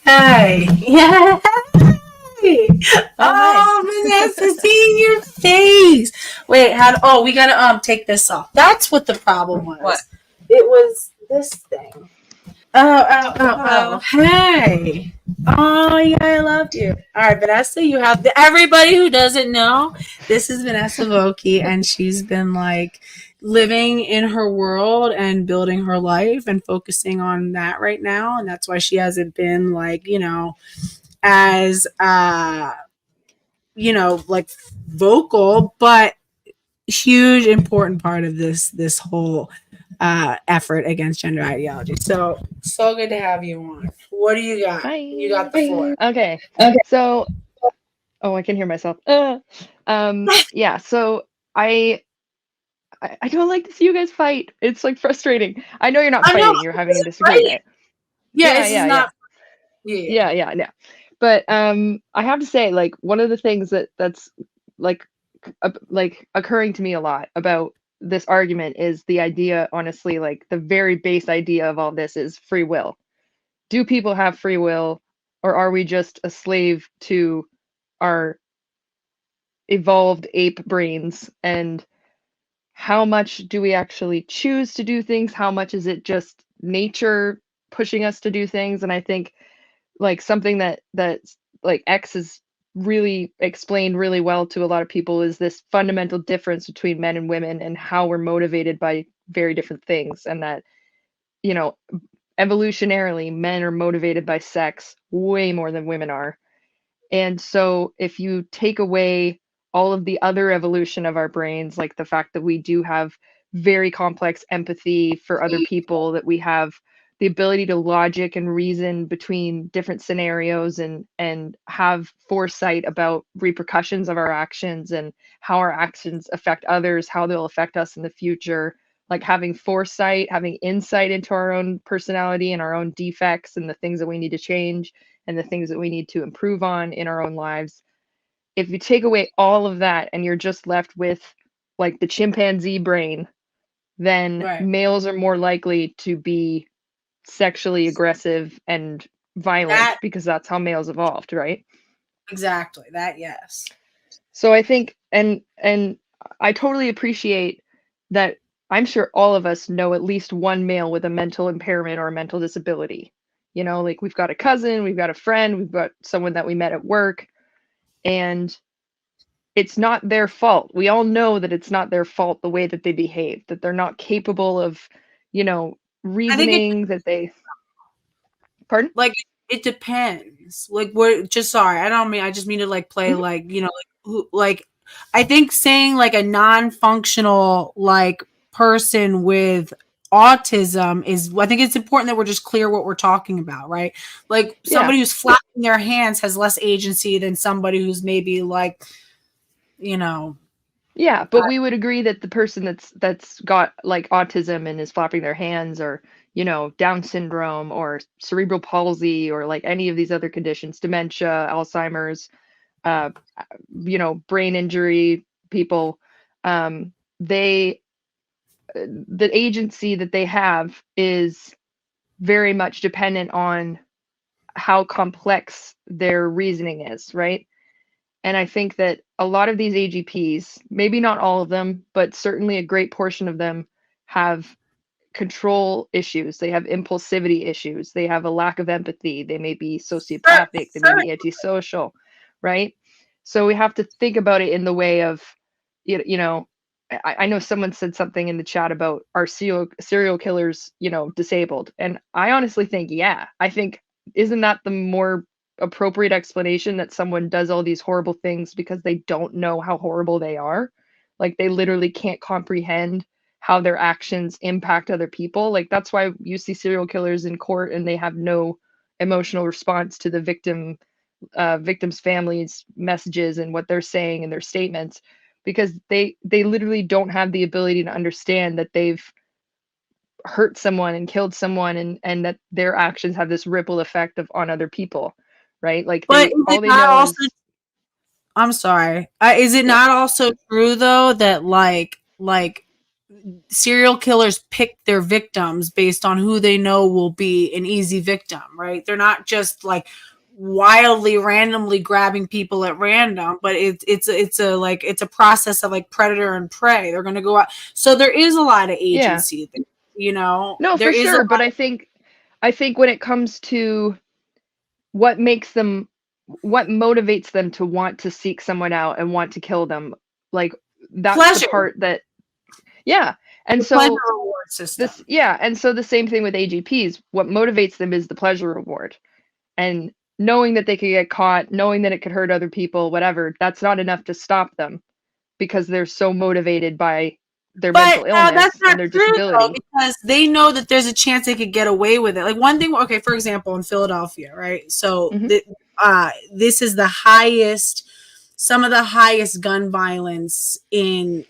Hey. Yay. Oh, Vanessa, seeing your face. Wait, we gotta take this off. That's what the problem was. What? It was this thing. Oh. Hey. Oh, yeah, I loved you. All right, Vanessa, you have everybody who doesn't know, this is Vanessa Vokey, and she's been like living in her world and building her life and focusing on that right now. And that's why she hasn't been like, as, like vocal, but huge, important part of this whole effort against gender ideology. So good to have you on. What do you got? Hi. You got the floor. Okay. So, oh, I can hear myself. Yeah. So I don't like to see you guys fight. It's like frustrating. I know you're not fighting. You're having a disagreement. Yeah, this is not. Yeah. But I have to say, like, one of the things that's like occurring to me a lot about this argument is the idea, honestly, like the very base idea of all this is free will. Do people have free will, or are we just a slave to our evolved ape brains? And how much do we actually choose to do things? How much is it just nature pushing us to do things? And I think like something that's like X has really explained really well to a lot of people is this fundamental difference between men and women and how we're motivated by very different things. And that, you know, evolutionarily, men are motivated by sex way more than women are. And so if you take away all of the other evolution of our brains, like the fact that we do have very complex empathy for other people, that we have the ability to logic and reason between different scenarios and have foresight about repercussions of our actions and how our actions affect others, how they'll affect us in the future, like having foresight, having insight into our own personality and our own defects and the things that we need to change and the things that we need to improve on in our own lives. If you take away all of that and you're just left with like the chimpanzee brain, then Right. males are more likely to be sexually aggressive and violent because that's how males evolved, right? Exactly. That, yes. So I think and I totally appreciate that. I'm sure all of us know at least one male with a mental impairment or a mental disability. You know, like we've got a cousin, we've got a friend, we've got someone that we met at work, and it's not their fault. We all know that it's not their fault the way that they behave, that they're not capable of, you know, reasoning, that they. Pardon? Like, it depends. Like, we're just sorry. I just mean to like play Mhm. like, I think saying like a non-functional like person with autism is, I think it's important that we're just clear what we're talking about, right? Like Yeah. somebody who's flapping their hands has less agency than somebody who's maybe like, you know, Yeah, but we would agree that the person that's got like autism and is flapping their hands, or, you know, Down syndrome or cerebral palsy or like any of these other conditions, dementia, Alzheimer's, uh, you know, brain injury people, they the agency that they have is very much dependent on how complex their reasoning is, right? And I think that a lot of these AGPs, maybe not all of them, but certainly a great portion of them have control issues. They have impulsivity issues. They have a lack of empathy. They may be sociopathic. They may be antisocial, right? So we have to think about it in the way of, you know, I know someone said something in the chat about are serial killers, you know, disabled. And I honestly think, yeah, I think, isn't that the more appropriate explanation, that someone does all these horrible things because they don't know how horrible they are? Like they literally can't comprehend how their actions impact other people. Like that's why you see serial killers in court and they have no emotional response to the victims' families' messages and what they're saying in their statements, because they literally don't have the ability to understand that they've hurt someone and killed someone, and that their actions have this ripple effect on other people, right? Like but they, is all it they not know also, is. I'm sorry. Is it Yeah. not also true though that like serial killers pick their victims based on who they know will be an easy victim, right? They're not just like wildly randomly grabbing people at random, but it's a process of like predator and prey. They're going to go out. So there is a lot of agency there, you know. No, There for is sure, but I think when it comes to what motivates them to want to seek someone out and want to kill them, like that's pleasure, the part that and the pleasure so reward system. and so the same thing with AGPs. What motivates them is the pleasure reward, and knowing that they could get caught, knowing that it could hurt other people, whatever. That's not enough to stop them because they're so motivated by their mental illness that's not and their true, disability. though, because they know that there's a chance they could get away with it. Like one thing, okay, for example, in Philadelphia, right? So this is the highest, some of the highest gun violence in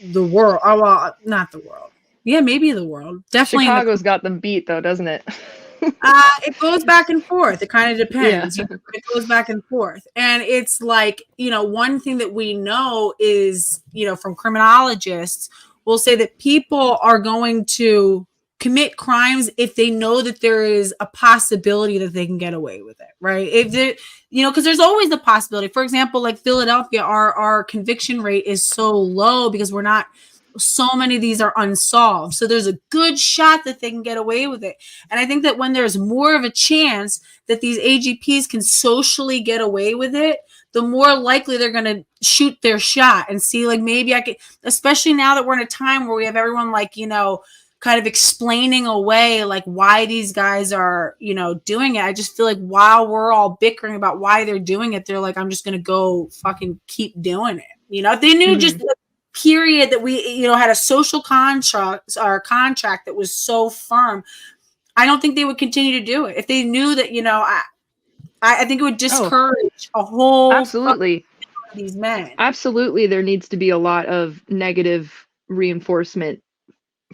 the world. Oh, well, not the world. Yeah, maybe the world. Definitely. Chicago's got them beat, though, doesn't it? It goes back and forth. It kind of depends. Yeah. It goes back and forth. And it's like, one thing that we know is, from criminologists, will say that people are going to commit crimes if they know that there is a possibility that they can get away with it, right? If they, because there's always the possibility. For example, like Philadelphia, our conviction rate is so low because so many of these are unsolved. So there's a good shot that they can get away with it. And I think that when there's more of a chance that these AGPs can socially get away with it, the more likely they're going to shoot their shot and see, like, maybe I could, especially now that we're in a time where we have everyone like, kind of explaining away like why these guys are, doing it. I just feel like while we're all bickering about why they're doing it, they're like, I'm just going to go fucking keep doing it. If they knew just the period that we, had a social contract that was so firm, I don't think they would continue to do it. If they knew that, I think it would discourage a whole absolutely of these men. Absolutely, there needs to be a lot of negative reinforcement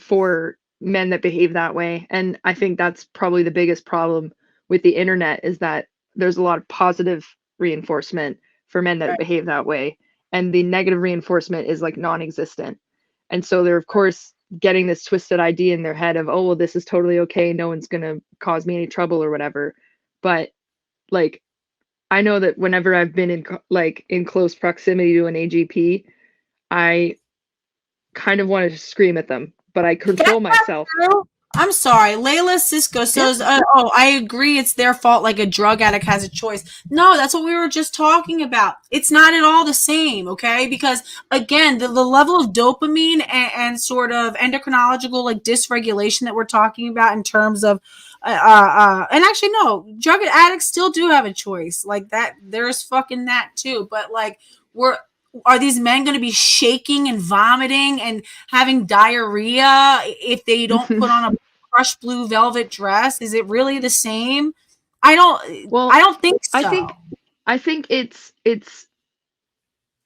for men that behave that way. And I think that's probably the biggest problem with the internet, is that there's a lot of positive reinforcement for men that behave that way. And the negative reinforcement is like non-existent. And so they're, of course, getting this twisted idea in their head of, oh, well, this is totally okay. No one's going to cause me any trouble or whatever. But like, I know that whenever I've been in close proximity to an AGP, I kind of wanted to scream at them, but I control myself. I'm sorry. Layla Cisco says, I agree. It's their fault. Like a drug addict has a choice. No, that's what we were just talking about. It's not at all the same. Okay. Because again, the level of dopamine and sort of endocrinological like dysregulation that we're talking about in terms of, and actually, no, drug addicts still do have a choice like that. There's fucking that too. But like, are these men going to be shaking and vomiting and having diarrhea if they don't put on a crushed blue velvet dress? Is it really the same? I don't think so. I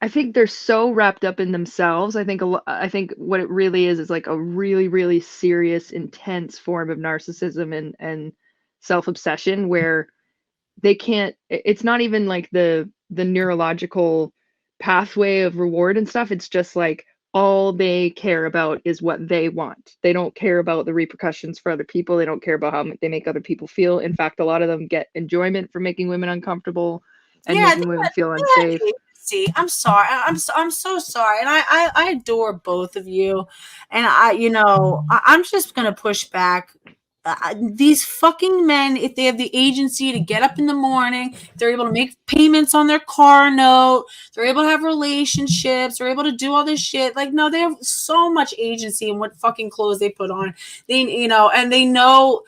think they're so wrapped up in themselves. I think what it really is like a really, really serious, intense form of narcissism and self-obsession, where they can't, it's not even like the neurological pathway of reward and stuff. It's just like all they care about is what they want. They don't care about the repercussions for other people. They don't care about how they make other people feel. In fact, a lot of them get enjoyment from making women uncomfortable and making women feel unsafe. See, I'm sorry. I'm so sorry. And I adore both of you. And I'm just going to push back. These fucking men, if they have the agency to get up in the morning, they're able to make payments on their car note, they're able to have relationships, they're able to do all this shit. Like, no, they have so much agency in what fucking clothes they put on. And they know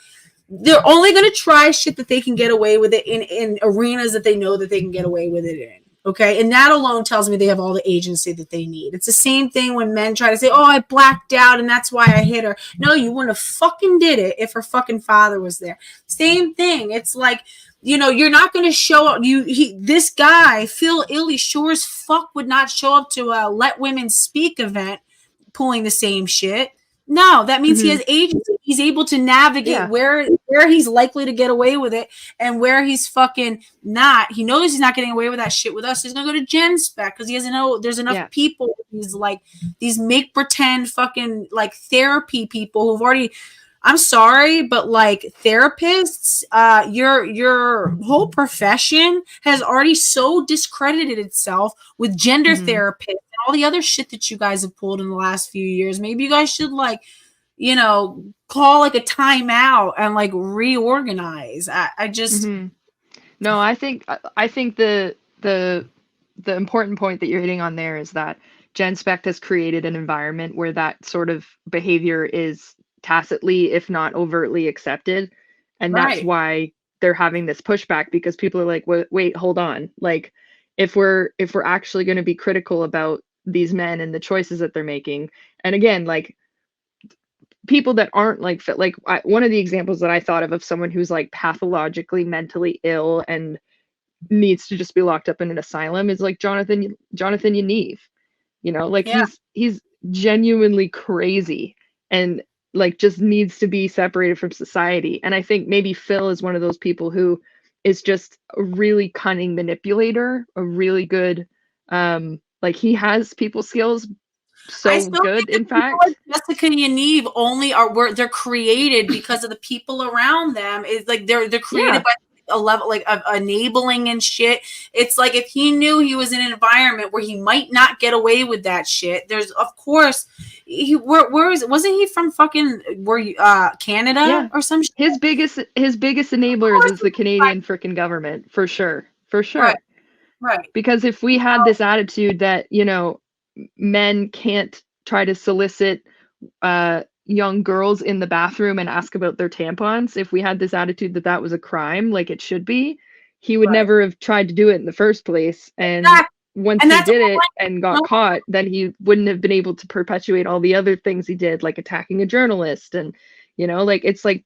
they're only going to try shit that they can get away with it in arenas that they know that they can get away with it in. Okay. And that alone tells me they have all the agency that they need. It's the same thing when men try to say, oh, I blacked out and that's why I hit her. No, you wouldn't have fucking did it if her fucking father was there. Same thing. It's like, you're not going to show up. This guy, Phil Illy, sure as fuck would not show up to a Let Women Speak event pulling the same shit. No, that means he has agency. He's able to navigate where he's likely to get away with it and where he's fucking not. He knows he's not getting away with that shit with us. He's gonna go to Gen Spec because he doesn't know there's enough people. He's like these make pretend fucking like therapy people who've already. I'm sorry, but like therapists, your whole profession has already so discredited itself with gender therapists and all the other shit that you guys have pulled in the last few years. Maybe you guys should like, you know, call like a timeout and like reorganize. I just no, I think the important point that you're hitting on there is that Gen Spec has created an environment where that sort of behavior is tacitly, if not overtly, accepted, and that's why they're having this pushback, because people are like, wait, hold on, like if we're actually going to be critical about these men and the choices that they're making, and again, like people that aren't like fit, like one of the examples that I thought of someone who's like pathologically mentally ill and needs to just be locked up in an asylum is like Jonathan Yaniv, you know, like he's genuinely crazy and like just needs to be separated from society. And I think maybe Phil is one of those people who is just a really cunning manipulator, a really good like he has people skills so good, in fact. Like Jessica and Yaniv only they're created because of the people around them. Is like they're created by a level like of enabling and shit. It's like if he knew he was in an environment where he might not get away with that shit, there's of course wasn't he from fucking Canada or some shit? His biggest enablers is the Canadian freaking government, for sure. Right. Because if we had this attitude that, you know, men can't try to solicit young girls in the bathroom and ask about their tampons, if we had this attitude that that was a crime, like it should be, he would never have tried to do it in the first place. And once he did it and got caught, then he wouldn't have been able to perpetuate all the other things he did, like attacking a journalist. And, you know, like it's like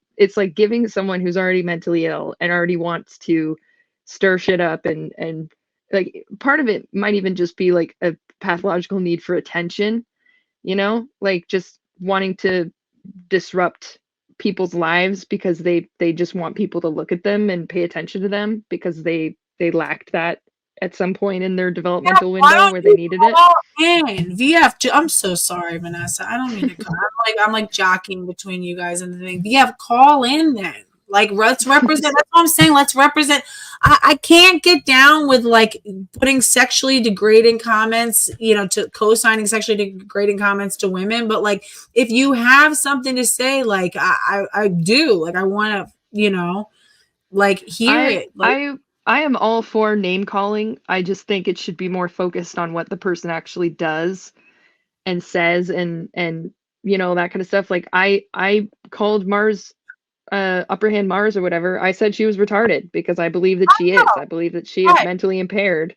giving someone who's already mentally ill and already wants to stir shit up and like part of it might even just be like a pathological need for attention, you know, like just wanting to disrupt people's lives because they just want people to look at them and pay attention to them because they lacked that at some point in their developmental window where they needed it. VF, I'm so sorry, Vanessa. I don't mean to call. I'm like jockeying between you guys and the thing. VF, call in then. Like, let's represent. That's what I'm saying. Let's represent. I can't get down with like putting sexually degrading comments, you know, to co-signing sexually degrading comments to women. But like, if you have something to say, like I do, like I want to, you know, like hear it. Like, I am all for name calling. I just think it should be more focused on what the person actually does and says and you know, that kind of stuff. Like I called Mars upper hand Mars or whatever. I said she was retarded because I believe that she is. I believe that she is mentally impaired.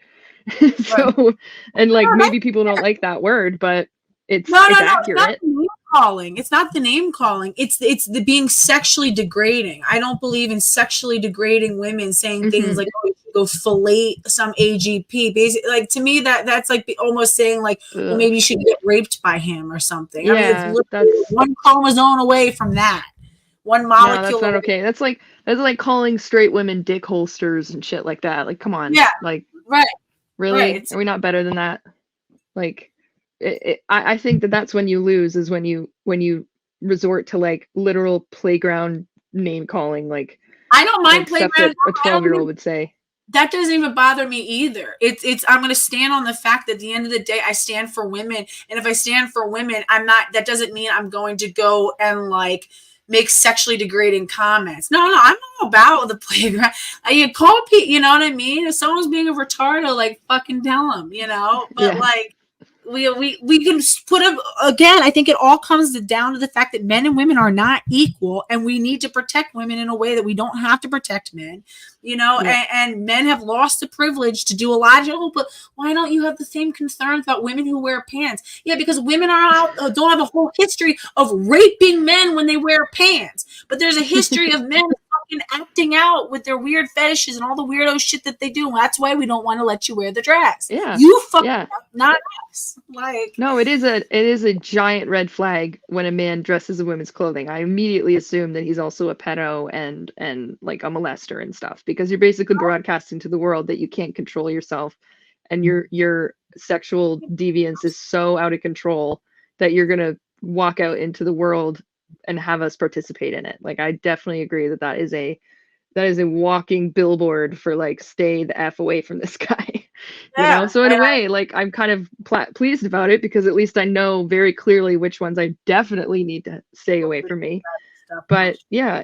So and like maybe people don't like that word, but it's accurate. It's not the name calling. It's the being sexually degrading. I don't believe in sexually degrading women saying things like, oh, you should go fillet some AGP. Basically, like to me that's like almost saying like, well, maybe you should get raped by him or something. Yeah, I mean, it's literally one chromosome away from that. One molecule. No, that's not okay. That's like calling straight women dick holsters and shit like that. Like, come on. Yeah. Like, really? Are we not better than that? Like, I think that's when you lose, is when you resort to like literal playground name calling. Like, I don't mind playground. That a 12-year-old would say. That doesn't even bother me either. It's I'm going to stand on the fact that at the end of the day, I stand for women. And if I stand for women, that doesn't mean I'm going to go and like make sexually degrading comments. No, I'm all about the playground. You call people, you know what I mean? If someone's being a retardo, like fucking tell them, you know? But like, we can put up again. I think it all comes down to the fact that men and women are not equal, and we need to protect women in a way that we don't have to protect men. You know, and men have lost the privilege to do a lot of. But why don't you have the same concerns about women who wear pants? Yeah, because women don't have a whole history of raping men when they wear pants, but there's a history of men fucking acting out with their weird fetishes and all the weirdo shit that they do. And that's why we don't want to let you wear the dress. Yeah. You fucking up, not us. Like, no, it is a giant red flag when a man dresses in women's clothing. I immediately assume that he's also a pedo and like a molester and stuff, because you're basically broadcasting to the world that you can't control yourself, and your sexual deviance is so out of control that you're gonna walk out into the world and have us participate in it. Like, I definitely agree that is a walking billboard for like, stay the F away from this guy. You know, so in a way, like, I'm kind of pleased about it, because at least I know very clearly which ones I definitely need to stay away from me. But yeah,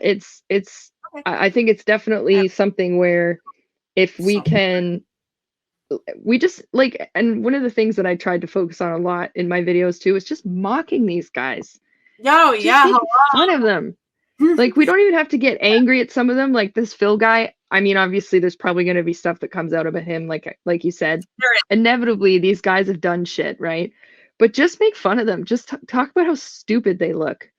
I think it's definitely something where if we can, we just like, and one of the things that I tried to focus on a lot in my videos too is just mocking these guys. Just making fun of them. Like, we don't even have to get angry at some of them. Like this Phil guy, I mean, obviously there's probably going to be stuff that comes out about him, like you said. Inevitably, these guys have done shit, right? But just make fun of them. Just talk about how stupid they look.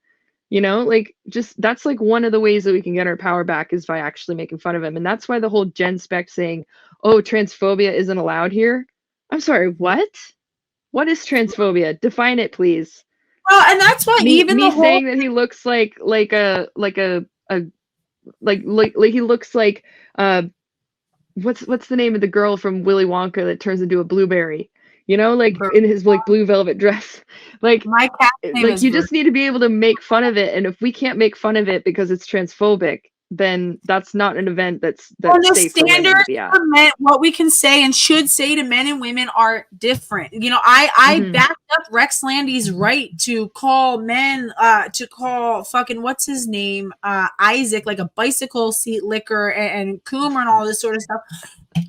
You know, like, just, that's like one of the ways that we can get our power back, is by actually making fun of him. And that's why the whole Gen Spec saying, oh, transphobia isn't allowed here. I'm sorry, what? What is transphobia? Define it, please. Well, and that's why me saying that he looks like he looks like what's the name of the girl from Willy Wonka that turns into a blueberry? You know, like in his like blue velvet dress. Like, my cat like, you just need to be able to make fun of it, and if we can't make fun of it because it's transphobic, then that's not an event that's safe for women to be at. For men, what we can say and should say to men and women are different. You know, I backed up Rex Landy's right to call men, to call fucking, what's his name, Isaac, like a bicycle seat licker, and Coomer and all this sort of stuff.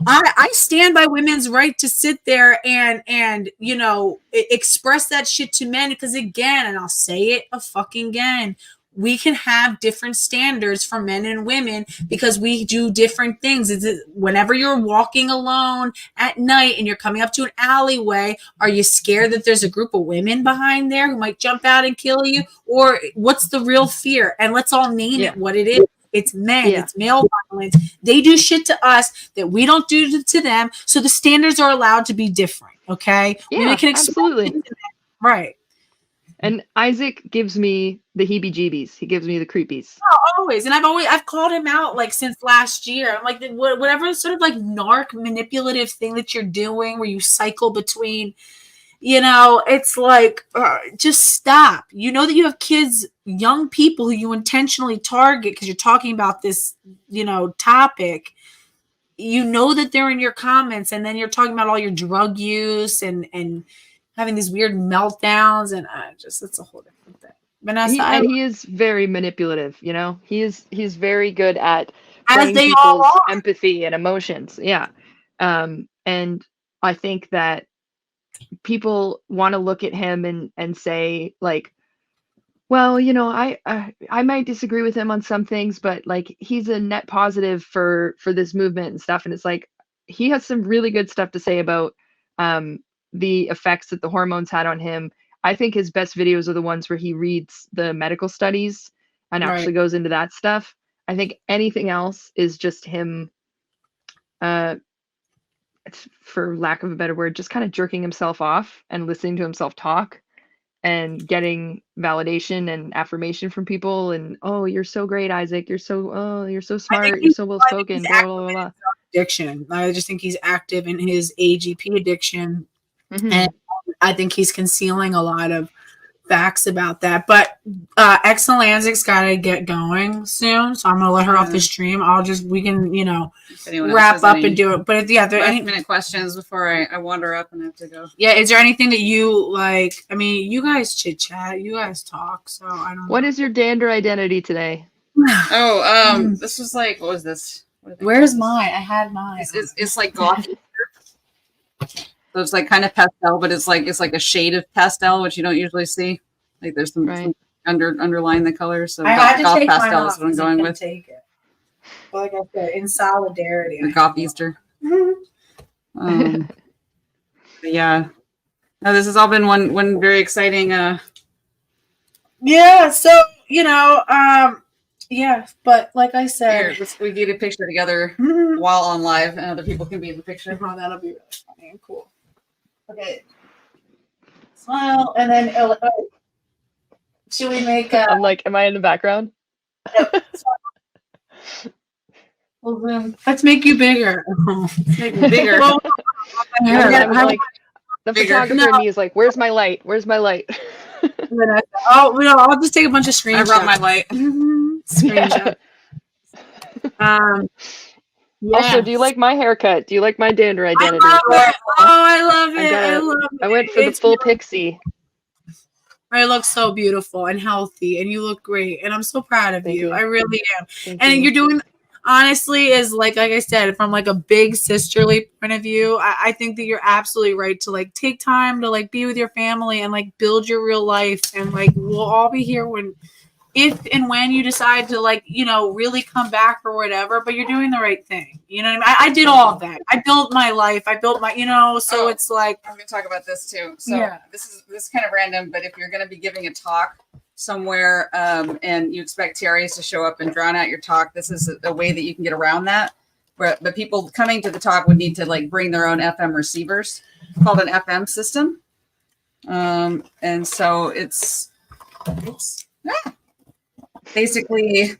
I stand by women's right to sit there and you know, express that shit to men, because again, and I'll say it a fucking again, we can have different standards for men and women because we do different things. Whenever you're walking alone at night and you're coming up to an alleyway, are you scared that there's a group of women behind there who might jump out and kill you? Or what's the real fear? And let's all name it what it is. It's men. It's male violence. They do shit to us that we don't do to them. So the standards are allowed to be different. Okay. Yeah, absolutely. Right. And Isaac gives me the heebie-jeebies. He gives me the creepies. Oh, always. And I've called him out like since last year. I'm like, whatever sort of like narc manipulative thing that you're doing where you cycle between, you know, it's like, just stop. You know that you have kids, young people who you intentionally target because you're talking about this, you know, topic. You know that they're in your comments, and then you're talking about all your drug use and having these weird meltdowns, and it's a whole different thing. Vanessa, he is very manipulative, you know. He's very good at playing people's empathy and emotions. Yeah. And I think that people want to look at him and say, like, well, you know, I might disagree with him on some things, but like, he's a net positive for this movement and stuff. And it's like, he has some really good stuff to say about the effects that the hormones had on him. I think his best videos are the ones where he reads the medical studies and actually goes into that stuff. I think anything else is just him, for lack of a better word, just kind of jerking himself off and listening to himself talk and getting validation and affirmation from people. And, oh, you're so great, Isaac. You're so smart. You're so well spoken. Blah, blah, blah, blah. Addiction. I just think he's active in his AGP addiction. And I think he's concealing a lot of facts about that. But Exulansic got to get going soon, so I'm gonna let her off the stream. We can, you know, wrap up and do it. But there any minute questions before I wander up and have to go. Yeah, is there anything that you like? I mean, you guys chit chat, you guys talk, so I don't know. What is your dander identity today? This was like, what was this? Where's mine? I had mine. It's like goth. So it's like kind of pastel, but it's like a shade of pastel, which you don't usually see. Like there's some underlying the colors. So goth pastel is what I'm going with. Take it. Well, like I said, in solidarity. The goth Easter. Yeah. No, this has all been one very exciting. Yeah. So, you know, Yeah, but like I said, Here, we get a picture together while on live, and other people can be in the picture. oh, that'll be really funny and cool. Okay. Smile, and then should we make a? I'm like, am I in the background? We'll zoom. Let's make you bigger. Let's make me bigger. I'm like, the photographer in me is like, where's my light? Where's my light? Oh no, I'll just take a bunch of screenshots. I brought my light. Screenshot. Also, do you like my haircut? Do you like my dander identity? I love it. Oh, I love it. I love it. I went for the full pixie. I look so beautiful and healthy, and you look great, and I'm so proud of you. I really am. Thank and you. You're doing, honestly, is like I said, from like a big sisterly point of view, I think that you're absolutely right to like take time to like be with your family and like build your real life, and like we'll all be here if and when you decide to like, you know, really come back or whatever, but you're doing the right thing. You know what I mean? I did all of that. I built my life. I built my, you know, so it's like. I'm going to talk about this too. So this is kind of random, but if you're going to be giving a talk somewhere and you expect TRAs to show up and drown out your talk, this is a way that you can get around that. But people coming to the talk would need to like bring their own FM receivers called an FM system. And so it's basically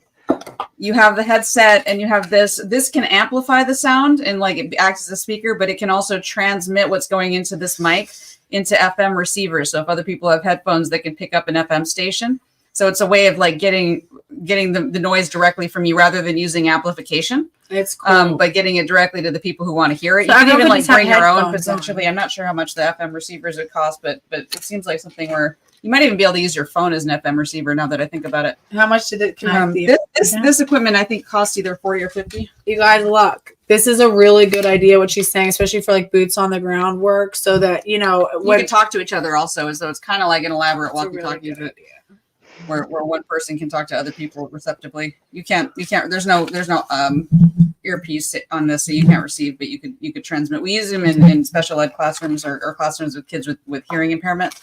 you have the headset and you have this can amplify the sound and like it acts as a speaker, but it can also transmit what's going into this mic into FM receivers. So if other people have headphones, they can pick up an FM station. So it's a way of like getting the noise directly from you rather than using amplification. It's cool. But getting it directly to the people who want to hear it. So you can even like bring your own potentially. I'm not sure how much the FM receivers would cost, but it seems like something where you might even be able to use your phone as an FM receiver now that I think about it. How much did it connect? This equipment I think costs either 40 or 50. You guys, look, this is a really good idea what she's saying, especially for like boots on the ground work, so that you know you can talk to each other also, as though it's kind of like an elaborate walkie-talkie, where one person can talk to other people receptively. You can't. There's no earpiece on this, so you can't receive, but you could transmit. We use them in special ed classrooms or classrooms with kids with hearing impairment.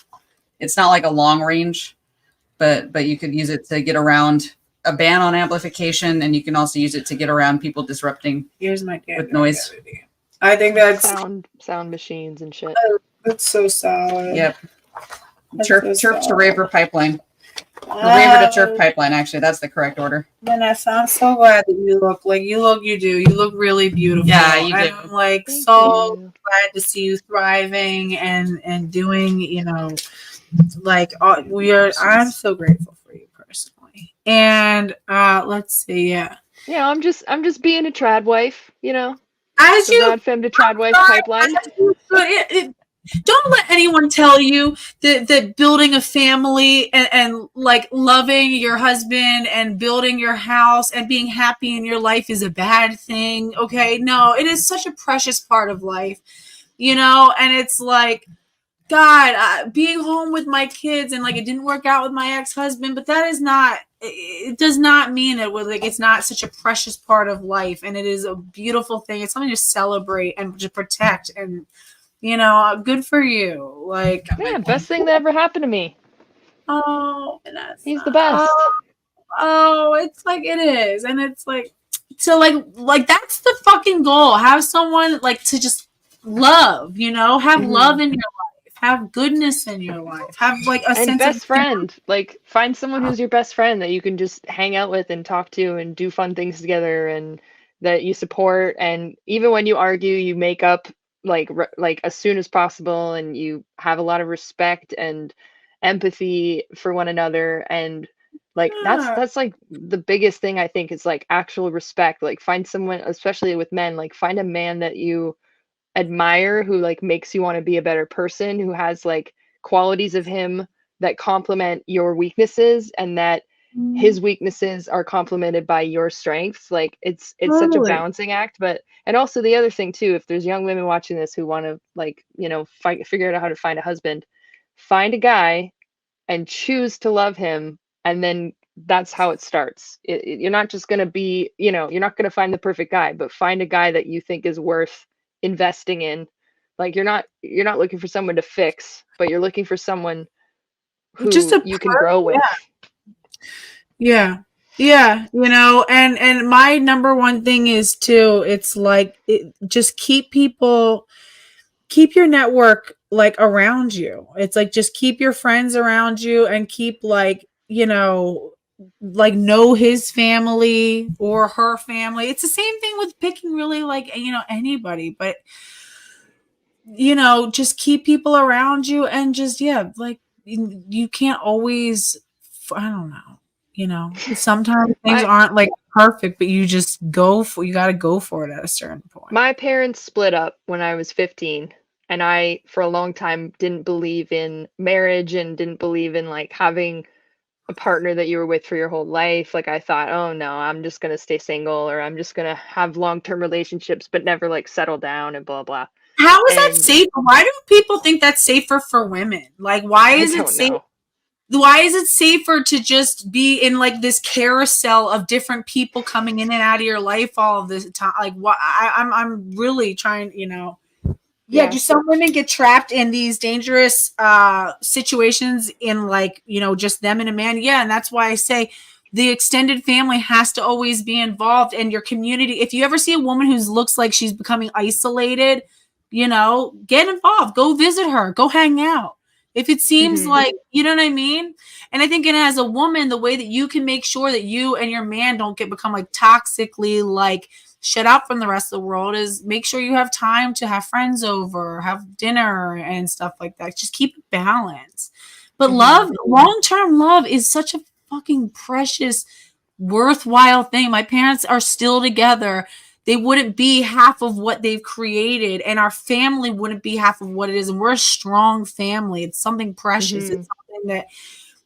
It's not like a long range, but you could use it to get around a ban on amplification, and you can also use it to get around people disrupting with noise. I think that's sound machines and shit. That's so solid. Yep. Chirp to Raver pipeline. Raver to chirp pipeline. Actually, that's the correct order. Vanessa, I'm so glad that you look like you look. You do. You look really beautiful. Yeah, you do. I'm like glad to see you thriving and doing. You know, like I'm so grateful for you personally. And let's see. Yeah, I'm just being a trad wife. You know, as you rad femme to trad wife pipeline. Don't let anyone tell you that building a family and like loving your husband and building your house and being happy in your life is a bad thing. Okay. No, it is such a precious part of life, you know? And it's like, God, being home with my kids and like, it didn't work out with my ex-husband, but it does not mean it's not such a precious part of life. And it is a beautiful thing. It's something to celebrate and to protect, and you know, good for you. Like, best thing that ever happened to me. Oh, Vanessa. He's the best. Oh, it's like it is, and it's like so, like that's the fucking goal. Have someone like to just love, you know, have love in your life, have goodness in your life, have like a sense best of friend. Like, find someone who's your best friend that you can just hang out with and talk to and do fun things together, and that you support. And even when you argue, you make up like as soon as possible, and you have a lot of respect and empathy for one another. And like that's like the biggest thing, I think, is like actual respect. Like, find someone, especially with men, like find a man that you admire, who like makes you want to be a better person, who has like qualities of him that complement your weaknesses, and that his weaknesses are complemented by your strengths. Like, it's such a balancing act. But and also the other thing too, if there's young women watching this who want to, like, you know, figure out how to find a husband, find a guy and choose to love him, and then that's how it starts. You're not just going to be, you know, you're not going to find the perfect guy, but find a guy that you think is worth investing in. Like, you're not looking for someone to fix, but you're looking for someone who you can grow with. Yeah. Yeah, and my number one thing is too, it's like just keep your network like around you. It's like just keep your friends around you and keep like, like know his family or her family. It's the same thing with picking really like, anybody, but just keep people around you and just, yeah, like you can't always, I don't know, sometimes things aren't like perfect, but you got to go for it at a certain point. My parents split up when I was 15, and I, for a long time, didn't believe in marriage and didn't believe in like having a partner that you were with for your whole life. Like I thought, oh no, I'm just going to stay single, or I'm just going to have long-term relationships, but never like settle down and blah, blah. How is that safer? Why do people think that's safer for women? Like, why is it safe? Why is it safer to just be in like this carousel of different people coming in and out of your life all of this time? Like, what? I'm really trying, Yeah, just some women get trapped in these dangerous situations in like, just them and a man. Yeah, and that's why I say the extended family has to always be involved in your community. If you ever see a woman who looks like she's becoming isolated, get involved. Go visit her. Go hang out. If it seems like, you know what I mean? And I think as a woman, the way that you can make sure that you and your man don't become like toxically like shut out from the rest of the world is make sure you have time to have friends over, have dinner and stuff like that. Just keep it balanced. But love, long-term love is such a fucking precious, worthwhile thing. My parents are still together. They wouldn't be half of what they've created, and our family wouldn't be half of what it is. And we're a strong family. It's something precious. It's something that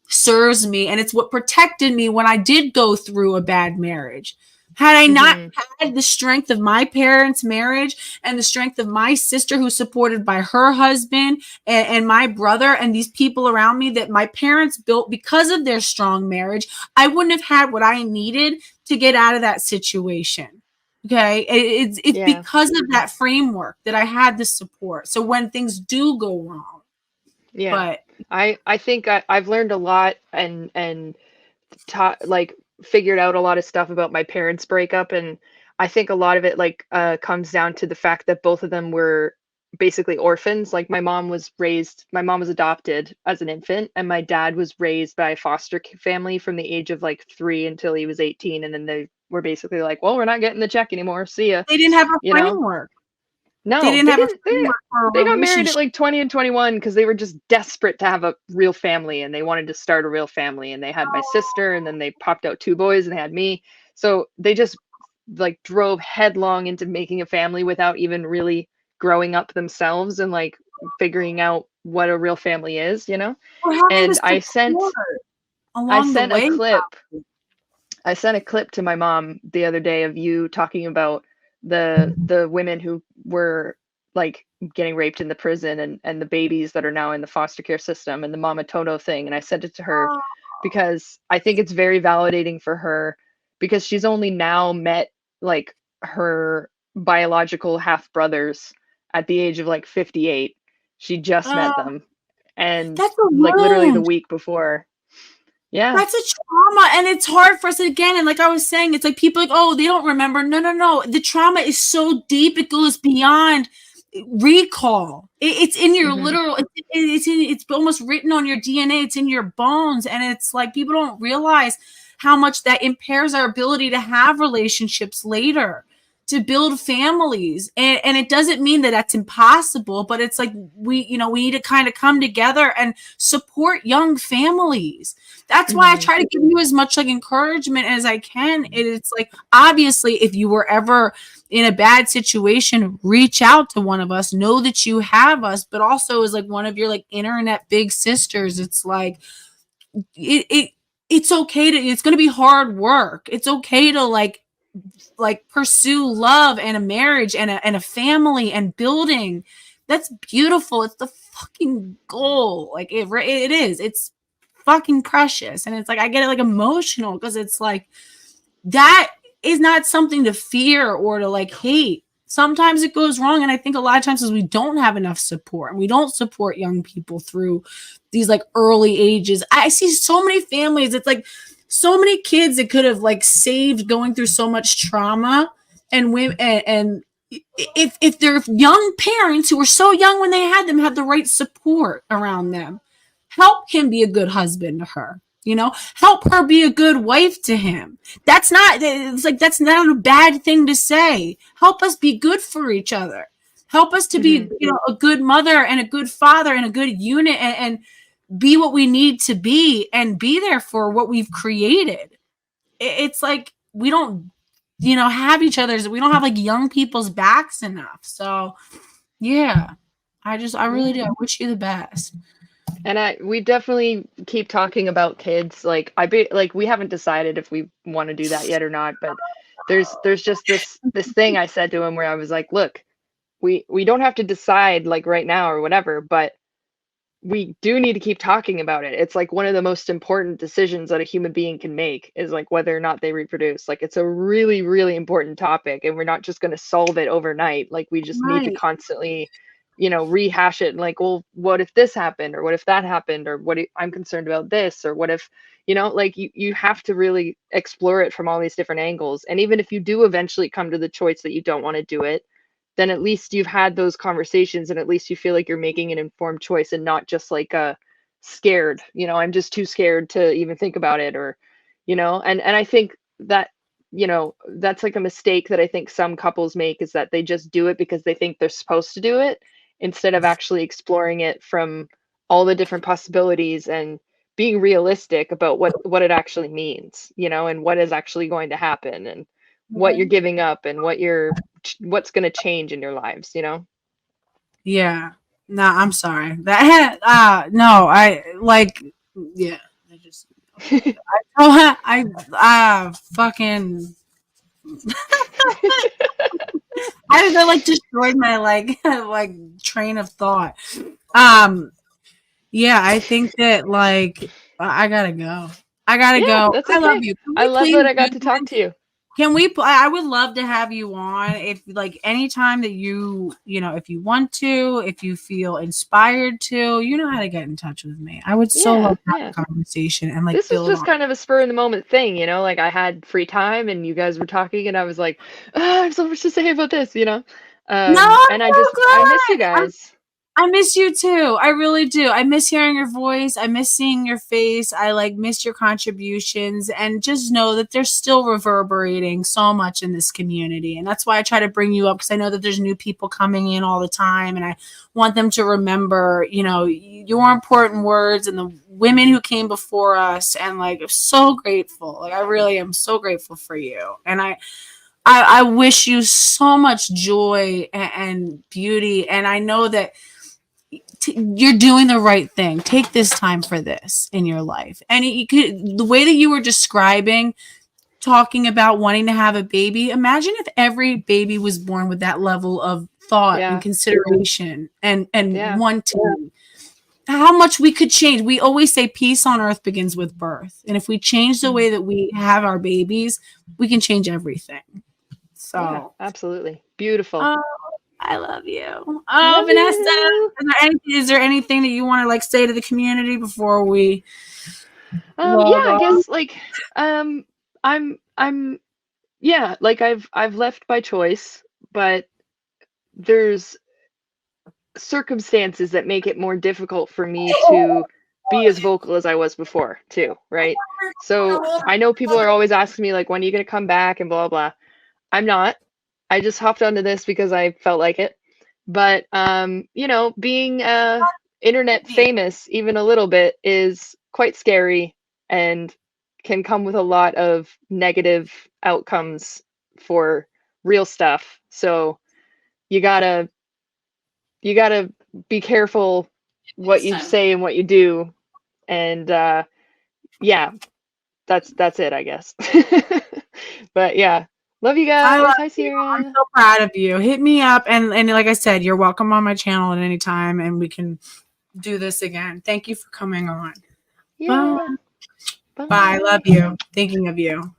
serves me, and it's what protected me when I did go through a bad marriage. Had I not had the strength of my parents' marriage and the strength of my sister who's supported by her husband and my brother and these people around me that my parents built because of their strong marriage, I wouldn't have had what I needed to get out of that situation. Okay. It's because of that framework that I had the support. So when things do go wrong. Yeah. But I think I've learned a lot and like figured out a lot of stuff about my parents' breakup, and I think a lot of it like comes down to the fact that both of them were basically orphans. Like my mom was adopted as an infant, and my dad was raised by a foster family from the age of like 3 until he was 18, and then they were basically like, well, we're not getting the check anymore, see ya. They didn't have a framework. No, they got married at like 20 and 21 because they were just desperate to have a real family, and they wanted to start a real family, and they had my sister, and then they popped out 2 boys and they had me. So they just like drove headlong into making a family without even really growing up themselves and like figuring out what a real family is, And I sent a clip. I sent a clip to my mom the other day of you talking about the women who were like getting raped in the prison and the babies that are now in the foster care system and the Mama Toto thing. And I sent it to her because I think it's very validating for her, because she's only now met like her biological half brothers at the age of like 58. She just met them. And like literally the week before. Yeah. That's a trauma, and it's hard for us again. And like I was saying, it's like people like, oh, they don't remember. No. The trauma is so deep; it goes beyond recall. It's in your literal. It's almost written on your DNA. It's in your bones, and it's like people don't realize how much that impairs our ability to have relationships later, to build families. And it doesn't mean that that's impossible, but it's like we need to kind of come together and support young families. That's why I try to give you as much like encouragement as I can. It's like, obviously, if you were ever in a bad situation, reach out to one of us, know that you have us, but also as like one of your like internet big sisters. It's like, it's okay it's going to be hard work. It's okay to like pursue love and a marriage and a family and building. That's beautiful. It's the fucking goal. Like it is. It's fucking precious. And it's like I get it like emotional because it's like that is not something to fear or to like hate. Sometimes it goes wrong, and I think a lot of times is we don't have enough support, and we don't support young people through these like early ages. I see so many families. It's like so many kids that could have like saved going through so much trauma, and women, and if they're young parents who were so young when they had them, have the right support around them, help him be a good husband to her, help her be a good wife to him. That's not a bad thing to say. Help us be good for each other. Help us to be, a good mother and a good father and a good unit, and be what we need to be, and be there for what we've created. It's like we don't, have each other's. We don't have like young people's backs enough. So, yeah, I really do. I wish you the best. And we definitely keep talking about kids. Like we haven't decided if we want to do that yet or not. But there's just this thing I said to him where I was like, look, we don't have to decide like right now or whatever, but we do need to keep talking about it. It's like one of the most important decisions that a human being can make is like whether or not they reproduce. Like it's a really, really important topic, and we're not just going to solve it overnight. Like we just need to constantly, rehash it. And like, well, what if this happened, or what if that happened, or I'm concerned about this, or what if, like you have to really explore it from all these different angles. And even if you do eventually come to the choice that you don't want to do it, then at least you've had those conversations, and at least you feel like you're making an informed choice and not just like scared, I'm just too scared to even think about it, or, and I think that, that's like a mistake that I think some couples make, is that they just do it because they think they're supposed to do it, instead of actually exploring it from all the different possibilities and being realistic about what it actually means, and what is actually going to happen, and what you're giving up, and what's going to change in your lives, Yeah. No, I'm sorry. That no, I like, yeah. I fucking I like destroyed my like train of thought. Yeah, I think that like I gotta go. Go. That's okay. I love you. I love that I got to talk to you. Can we? I would love to have you on if, like, anytime that if you want to, if you feel inspired to, how to get in touch with me. I would so love to have a conversation and like. This is just kind of a spur in the moment thing, like I had free time and you guys were talking, and I was like, oh, I have so much to say about this, No, and I miss you guys. I miss you too. I really do. I miss hearing your voice. I miss seeing your face. I miss your contributions, and just know that they're still reverberating so much in this community. And that's why I try to bring you up, because I know that there's new people coming in all the time, and I want them to remember, your important words and the women who came before us. And I'm so grateful. I really am so grateful for you. And I wish you so much joy and beauty. And I know that you're doing the right thing. Take this time for this in your life. And the way that you were describing, talking about wanting to have a baby, imagine if every baby was born with that level of thought and consideration and wanting. How much we could change. We always say peace on earth begins with birth. And if we change the way that we have our babies, we can change everything. So absolutely. Beautiful. I love you. Oh, Vanessa, is there anything that you want to say to the community before we? I guess I've left by choice, but there's circumstances that make it more difficult for me to be as vocal as I was before too, right? So I know people are always asking me when are you going to come back and blah blah. I'm not. I just hopped onto this because I felt like it. But being internet famous even a little bit is quite scary and can come with a lot of negative outcomes for real stuff. So you gotta be careful what you say and what you do. And that's it, I guess. But yeah. Love you guys. Hi, Sierra. I'm so proud of you. Hit me up. And like I said, you're welcome on my channel at any time, and we can do this again. Thank you for coming on. Yeah. Bye. Bye. Love you. Thinking of you.